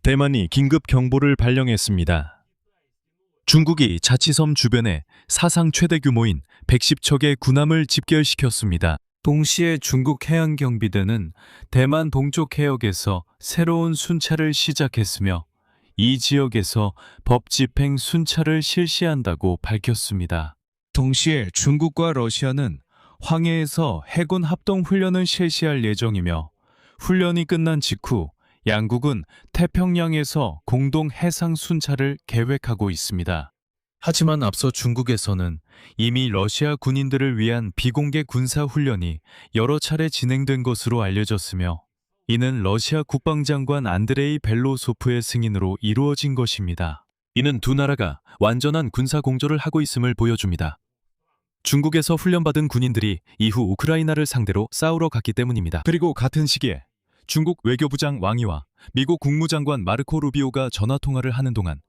대만이 긴급 경보를 발령했습니다. 중국이 자치섬 주변에 사상 최대 규모인 110척의 군함을 집결시켰습니다. 동시에 중국 해양경비대는 대만 동쪽 해역에서 새로운 순찰을 시작했으며 이 지역에서 법 집행 순찰을 실시한다고 밝혔습니다. 동시에 중국과 러시아는 황해에서 해군 합동 훈련을 실시할 예정이며 훈련이 끝난 직후 양국은 태평양에서 공동 해상 순찰을 계획하고 있습니다. 하지만 앞서 중국에서는 이미 러시아 군인들을 위한 비공개 군사 훈련이 여러 차례 진행된 것으로 알려졌으며 이는 러시아 국방장관 안드레이 벨로소프의 승인으로 이루어진 것입니다. 이는 두 나라가 완전한 군사 공조를 하고 있음을 보여줍니다. 중국에서 훈련받은 군인들이 이후 우크라이나를 상대로 싸우러 갔기 때문입니다. 그리고 같은 시기에 중국 외교부장 왕이와 미국 국무장관 마르코 루비오가 전화통화를 하는 동안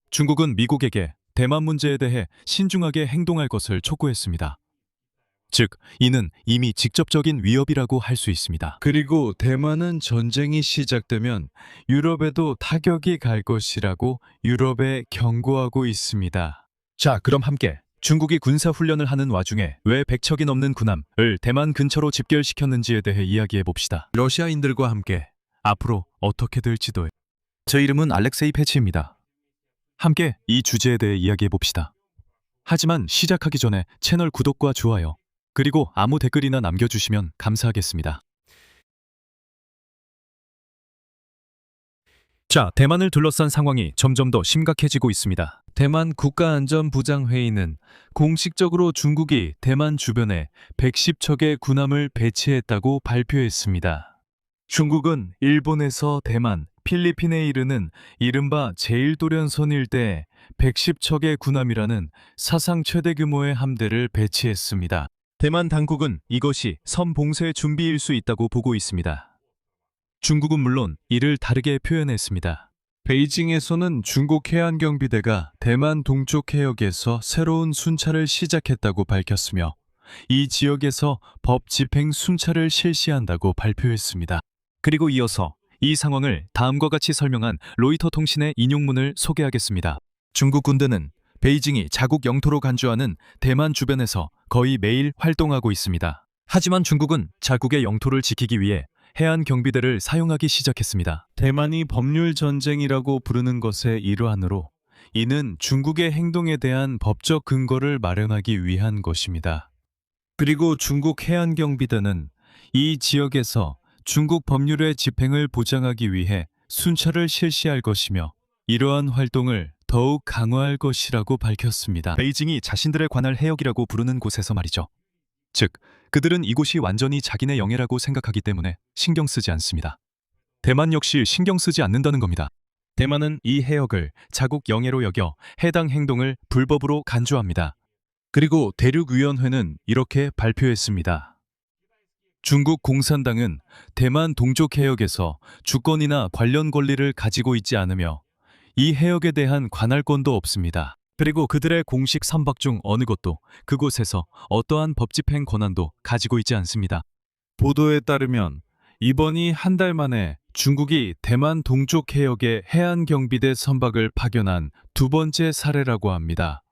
중국은 미국에게 대만 문제에 대해 신중하게 행동할 것을 촉구했습니다. 즉, 이는 이미 직접적인 위협이라고 할 수 있습니다. 그리고 대만은 전쟁이 시작되면 유럽에도 타격이 갈 것이라고 유럽에 경고하고 있습니다. 자, 그럼 함께 중국이 군사훈련을 하는 와중에 왜 100척이 넘는 군함을 대만 근처로 집결시켰는지에 대해 이야기해 봅시다. 러시아인들과 함께 앞으로 어떻게 될지도요. 제 이름은 알렉세이 페치입니다. 함께 이 주제에 대해 이야기해 봅시다. 하지만 시작하기 전에 채널 구독과 좋아요, 그리고 아무 댓글이나 남겨주시면 감사하겠습니다. 자, 대만을 둘러싼 상황이 점점 더 심각해지고 있습니다. 대만 국가안전부장회의는 공식적으로 중국이 대만 주변에 110척의 군함을 배치했다고 발표했습니다. 중국은 일본에서 대만, 필리핀에 이르는 이른바 제1도련선 일대에 110척의 군함이라는 사상 최대 규모의 함대를 배치했습니다. 대만 당국은 이것이 섬 봉쇄 준비일 수 있다고 보고 있습니다. 중국은 물론 이를 다르게 표현했습니다. 베이징에서는 중국 해안경비대가 대만 동쪽 해역에서 새로운 순찰을 시작했다고 밝혔으며 이 지역에서 법 집행 순찰을 실시한다고 발표했습니다. 그리고 이어서 이 상황을 다음과 같이 설명한 로이터 통신의 인용문을 소개하겠습니다. 중국 군대는 베이징이 자국 영토로 간주하는 대만 주변에서 거의 매일 활동하고 있습니다. 하지만 중국은 자국의 영토를 지키기 위해 해안 경비대를 사용하기 시작했습니다. 대만이 법률 전쟁이라고 부르는 것의 일환으로 이는 중국의 행동에 대한 법적 근거를 마련하기 위한 것입니다. 그리고 중국 해안 경비대는 이 지역에서 중국 법률의 집행을 보장하기 위해 순찰을 실시할 것이며 이러한 활동을 더욱 강화할 것이라고 밝혔습니다. 베이징이 자신들의 관할 해역이라고 부르는 곳에서 말이죠. 즉, 그들은 이곳이 완전히 자기네 영해라고 생각하기 때문에 신경 쓰지 않습니다. 대만 역시 신경 쓰지 않는다는 겁니다. 대만은 이 해역을 자국 영해로 여겨 해당 행동을 불법으로 간주합니다. 그리고 대륙위원회는 이렇게 발표했습니다. 중국 공산당은 대만 동쪽 해역에서 주권이나 관련 권리를 가지고 있지 않으며 이 해역에 대한 관할권도 없습니다. 그리고 그들의 공식 선박 중 어느 곳도 그곳에서 어떠한 법 집행 권한도 가지고 있지 않습니다. 보도에 따르면 이번이 한 달 만에 중국이 대만 동쪽 해역에 해안경비대 선박을 파견한 두 번째 사례라고 합니다.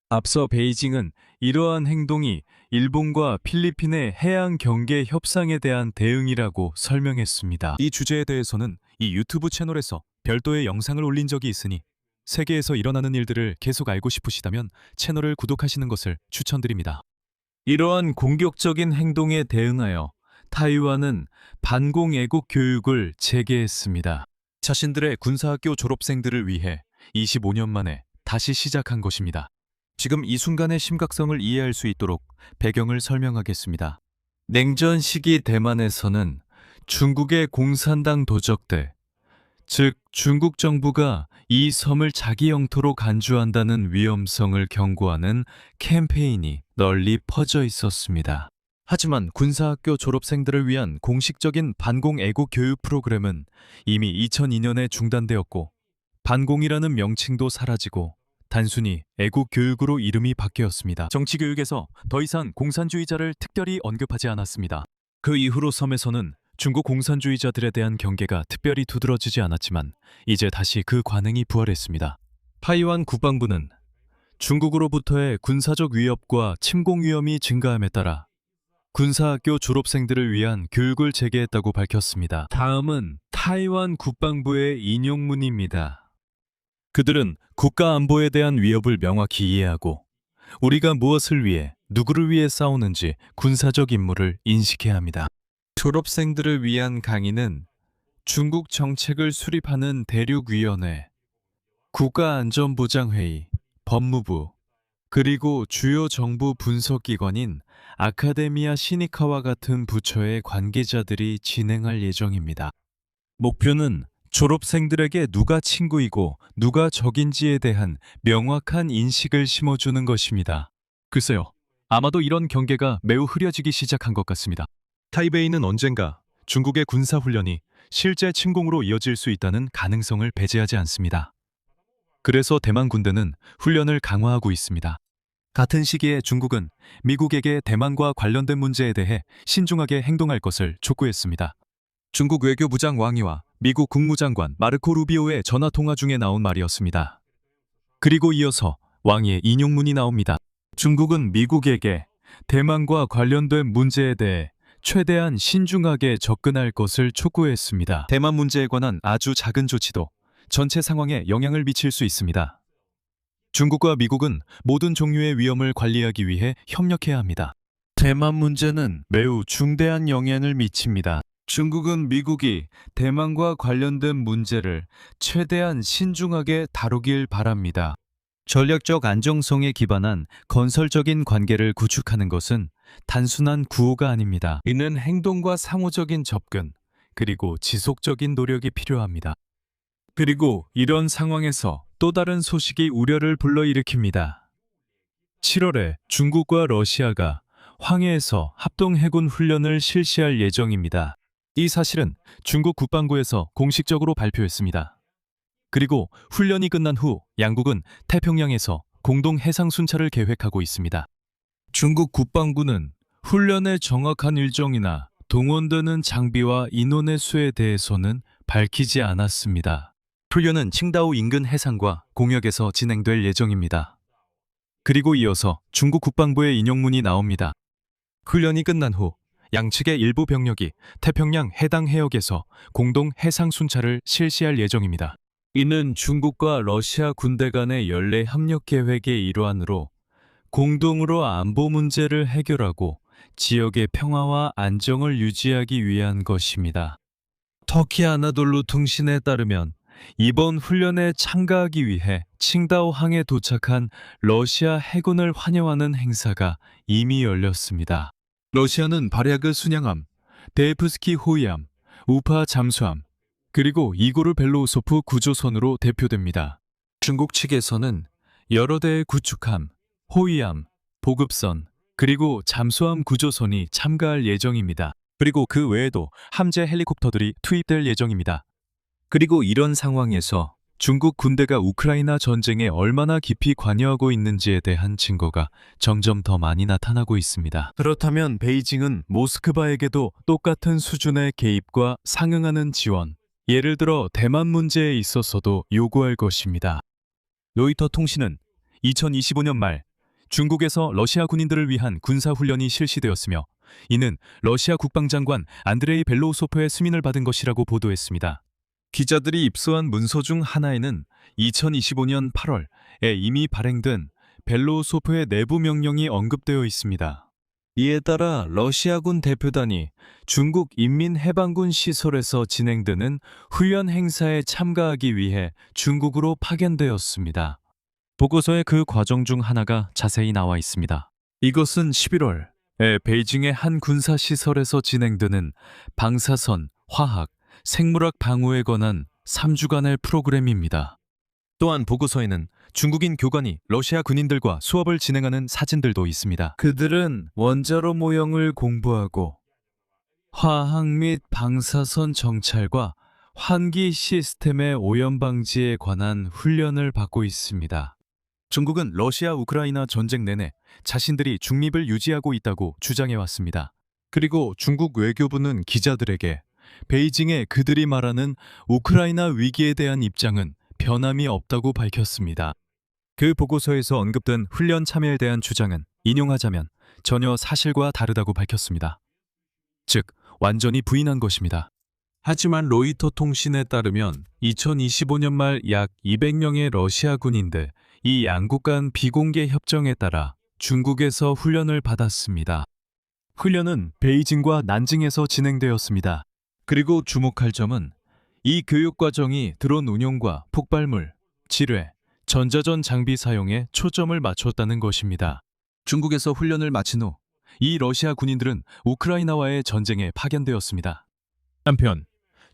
앞서 베이징은 이러한 행동이 일본과 필리핀의 해양 경계 협상에 대한 대응이라고 설명했습니다. 이 주제에 대해서는 이 유튜브 채널에서 별도의 영상을 올린 적이 있으니 세계에서 일어나는 일들을 계속 알고 싶으시다면 채널을 구독하시는 것을 추천드립니다. 이러한 공격적인 행동에 대응하여 타이완은 반공애국 교육을 재개했습니다. 자신들의 군사학교 졸업생들을 위해 25년 만에 다시 시작한 것입니다. 지금 이 순간의 심각성을 이해할 수 있도록 배경을 설명하겠습니다. 냉전 시기 대만에서는 중국의 공산당 도적대, 즉 중국 정부가 이 섬을 자기 영토로 간주한다는 위험성을 경고하는 캠페인이 널리 퍼져 있었습니다. 하지만 군사학교 졸업생들을 위한 공식적인 반공애국 교육 프로그램은 이미 2002년에 중단되었고 반공이라는 명칭도 사라지고 단순히 애국 교육으로 이름이 바뀌었습니다. 정치 교육에서 더 이상 공산주의자를 특별히 언급하지 않았습니다. 그 이후로 섬에서는 중국 공산주의자들에 대한 경계가 특별히 두드러지지 않았지만 이제 다시 그 관행이 부활했습니다. 타이완 국방부는 중국으로부터의 군사적 위협과 침공 위험이 증가함에 따라 군사학교 졸업생들을 위한 교육을 재개했다고 밝혔습니다. 다음은 타이완 국방부의 인용문입니다. 그들은 국가 안보에 대한 위협을 명확히 이해하고 우리가 무엇을 위해 누구를 위해 싸우는지 군사적 임무를 인식해야 합니다. 졸업생들을 위한 강의는 중국 정책을 수립하는 대륙위원회, 국가안전보장회의, 법무부, 그리고 주요 정부 분석기관인 아카데미아 시니카와 같은 부처의 관계자들이 진행할 예정입니다. 목표는 졸업생들에게 누가 친구이고 누가 적인지에 대한 명확한 인식을 심어주는 것입니다. 글쎄요, 아마도 이런 경계가 매우 흐려지기 시작한 것 같습니다. 타이베이는 언젠가 중국의 군사훈련이 실제 침공으로 이어질 수 있다는 가능성을 배제하지 않습니다. 그래서 대만 군대는 훈련을 강화하고 있습니다. 같은 시기에 중국은 미국에게 대만과 관련된 문제에 대해 신중하게 행동할 것을 촉구했습니다. 중국 외교부장 왕이와 미국 국무장관 마르코 루비오의 전화통화 중에 나온 말이었습니다. 그리고 이어서 왕이의 인용문이 나옵니다. 중국은 미국에게 대만과 관련된 문제에 대해 최대한 신중하게 접근할 것을 촉구했습니다. 대만 문제에 관한 아주 작은 조치도 전체 상황에 영향을 미칠 수 있습니다. 중국과 미국은 모든 종류의 위험을 관리하기 위해 협력해야 합니다. 대만 문제는 매우 중대한 영향을 미칩니다. 중국은 미국이 대만과 관련된 문제를 최대한 신중하게 다루길 바랍니다. 전략적 안정성에 기반한 건설적인 관계를 구축하는 것은 단순한 구호가 아닙니다. 이는 행동과 상호적인 접근, 그리고 지속적인 노력이 필요합니다. 그리고 이런 상황에서 또 다른 소식이 우려를 불러일으킵니다. 7월에 중국과 러시아가 황해에서 합동 해군 훈련을 실시할 예정입니다. 이 사실은 중국 국방부에서 공식적으로 발표했습니다. 그리고 훈련이 끝난 후 양국은 태평양에서 공동 해상 순찰을 계획하고 있습니다. 중국 국방부는 훈련의 정확한 일정이나 동원되는 장비와 인원의 수에 대해서는 밝히지 않았습니다. 훈련은 칭다오 인근 해상과 공역에서 진행될 예정입니다. 그리고 이어서 중국 국방부의 인용문이 나옵니다. 훈련이 끝난 후 양측의 일부 병력이 태평양 해당 해역에서 공동 해상 순찰을 실시할 예정입니다. 이는 중국과 러시아 군대 간의 연례 협력 계획의 일환으로 공동으로 안보 문제를 해결하고 지역의 평화와 안정을 유지하기 위한 것입니다. 터키 아나돌루 통신에 따르면 이번 훈련에 참가하기 위해 칭다오 항에 도착한 러시아 해군을 환영하는 행사가 이미 열렸습니다. 러시아는 바랴그 순양함, 데프스키 호위함, 우파 잠수함, 그리고 이고르 벨로우소프 구조선으로 대표됩니다. 중국 측에서는 여러 대의 구축함, 호위함, 보급선, 그리고 잠수함 구조선이 참가할 예정입니다. 그리고 그 외에도 함재 헬리콥터들이 투입될 예정입니다. 그리고 이런 상황에서 중국 군대가 우크라이나 전쟁에 얼마나 깊이 관여하고 있는지에 대한 증거가 점점 더 많이 나타나고 있습니다. 그렇다면 베이징은 모스크바에게도 똑같은 수준의 개입과 상응하는 지원, 예를 들어 대만 문제에 있어서도 요구할 것입니다. 로이터 통신은 2025년 말 중국에서 러시아 군인들을 위한 군사훈련이 실시되었으며 이는 러시아 국방장관 안드레이 벨로우소프의 승인을 받은 것이라고 보도했습니다. 기자들이 입수한 문서 중 하나에는 2025년 8월에 이미 발행된 벨로우소프의 내부 명령이 언급되어 있습니다. 이에 따라 러시아군 대표단이 중국 인민해방군 시설에서 진행되는 훈련 행사에 참가하기 위해 중국으로 파견되었습니다. 보고서에 그 과정 중 하나가 자세히 나와 있습니다. 이것은 11월에 베이징의 한 군사시설에서 진행되는 방사선, 화학, 생물학 방호에 관한 3주간의 프로그램입니다. 또한 보고서에는 중국인 교관이 러시아 군인들과 수업을 진행하는 사진들도 있습니다. 그들은 원자로 모형을 공부하고 화학 및 방사선 정찰과 환기 시스템의 오염 방지에 관한 훈련을 받고 있습니다. 중국은 러시아 우크라이나 전쟁 내내 자신들이 중립을 유지하고 있다고 주장해왔습니다. 그리고 중국 외교부는 기자들에게 베이징의 그들이 말하는 우크라이나 위기에 대한 입장은 변함이 없다고 밝혔습니다. 그 보고서에서 언급된 훈련 참여에 대한 주장은 인용하자면 전혀 사실과 다르다고 밝혔습니다. 즉, 완전히 부인한 것입니다. 하지만 로이터 통신에 따르면 2025년 말 약 200명의 러시아 군인들, 이 양국 간 비공개 협정에 따라 중국에서 훈련을 받았습니다. 훈련은 베이징과 난징에서 진행되었습니다. 그리고 주목할 점은 이 교육 과정이 드론 운용과 폭발물, 지뢰, 전자전 장비 사용에 초점을 맞췄다는 것입니다. 중국에서 훈련을 마친 후 이 러시아 군인들은 우크라이나와의 전쟁에 파견되었습니다. 한편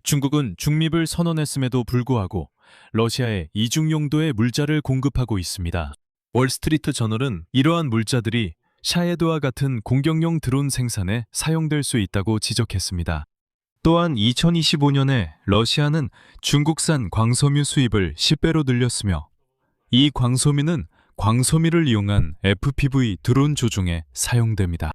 중국은 중립을 선언했음에도 불구하고 러시아에 이중 용도의 물자를 공급하고 있습니다. 월스트리트 저널은 이러한 물자들이 샤헤드와 같은 공격용 드론 생산에 사용될 수 있다고 지적했습니다. 또한 2025년에 러시아는 중국산 광섬유 수입을 10배로 늘렸으며 이 광섬유는 광섬유를 이용한 FPV 드론 조종에 사용됩니다.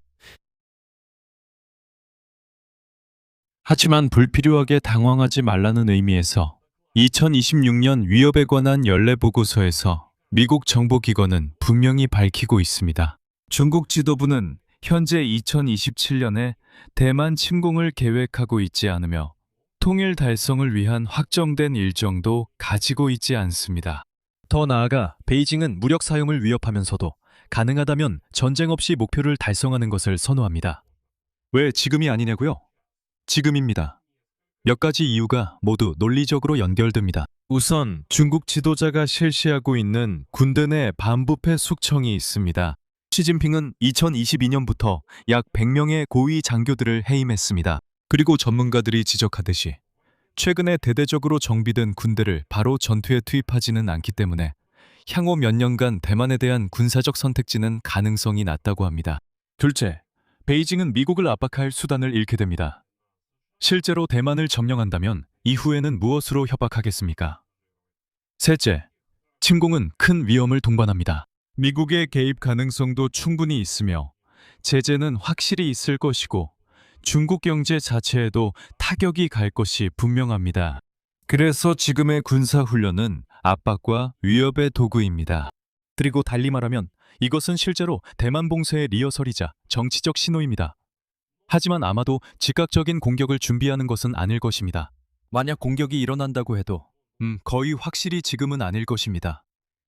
하지만 불필요하게 당황하지 말라는 의미에서 2026년 위협에 관한 연례 보고서에서 미국 정보기관은 분명히 밝히고 있습니다. 중국 지도부는 현재 2027년에 대만 침공을 계획하고 있지 않으며 통일 달성을 위한 확정된 일정도 가지고 있지 않습니다. 더 나아가 베이징은 무력 사용을 위협하면서도 가능하다면 전쟁 없이 목표를 달성하는 것을 선호합니다. 왜 지금이 아니냐고요? 지금입니다. 몇 가지 이유가 모두 논리적으로 연결됩니다. 우선 중국 지도자가 실시하고 있는 군대 내 반부패 숙청이 있습니다. 시진핑은 2022년부터 약 100명의 고위 장교들을 해임했습니다. 그리고 전문가들이 지적하듯이 최근에 대대적으로 정비된 군대를 바로 전투에 투입하지는 않기 때문에 향후 몇 년간 대만에 대한 군사적 선택지는 가능성이 낮다고 합니다. 둘째, 베이징은 미국을 압박할 수단을 잃게 됩니다. 실제로 대만을 점령한다면 이후에는 무엇으로 협박하겠습니까? 셋째, 침공은 큰 위험을 동반합니다. 미국의 개입 가능성도 충분히 있으며 제재는 확실히 있을 것이고 중국 경제 자체에도 타격이 갈 것이 분명합니다. 그래서 지금의 군사훈련은 압박과 위협의 도구입니다. 그리고 달리 말하면 이것은 실제로 대만 봉쇄의 리허설이자 정치적 신호입니다. 하지만 아마도 즉각적인 공격을 준비하는 것은 아닐 것입니다. 만약 공격이 일어난다고 해도 거의 확실히 지금은 아닐 것입니다.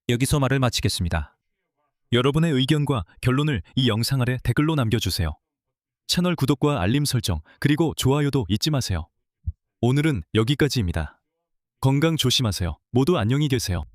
여기서 말을 마치겠습니다. 여러분의 의견과 결론을 이 영상 아래 댓글로 남겨주세요. 채널 구독과 알림 설정, 그리고 좋아요도 잊지 마세요. 오늘은 여기까지입니다. 건강 조심하세요. 모두 안녕히 계세요.